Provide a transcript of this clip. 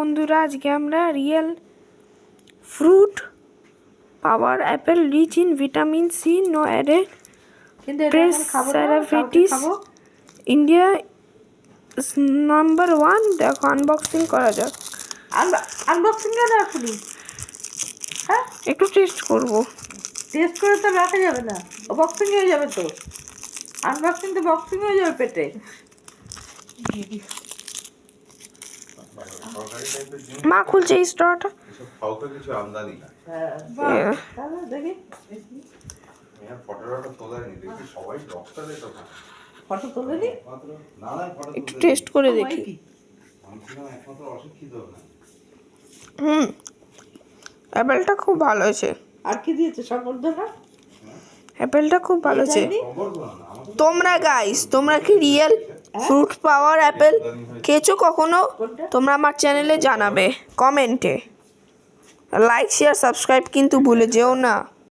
বন্ধুরা, আজকে আমরা real fruit power apple rich in vitamin C no added preservatives India number 1 দেখো unboxing করা যাক। আনবক্সিং কেন এখনই? হ্যাঁ, একটু টেস্ট করব। টেস্ট করে তো রাখা যাবে না, বক্সিং হয়ে যাবে তো। আনবক্সিং তো বক্সিং হয়ে যাবে পেটে। মা খুলছে এই স্ট্রটা। কিছু আমদানি না। তাহলে দেখি ফটোটা তোলায়নি, দেখি সবাই ডক্টর তো ফটো তুলে নি। না না ফটো একটু টেস্ট করে দেখি। একমাত্র অশিক্ষিত না। অ্যাপেলটা খুব ভালো হয়েছে। আর কি দিয়েছে সম্বর্ধনা? অ্যাপেলটা খুব ভালো হয়েছে। তোমরা কি রিয়েল ফ্রুট পাওয়ার অ্যাপেল খেয়েছো কখনো? তোমরা আমার চ্যানেলে জানাবে কমেন্টে। লাইক শেয়ার সাবস্ক্রাইব কিন্তু ভুলে যেও না।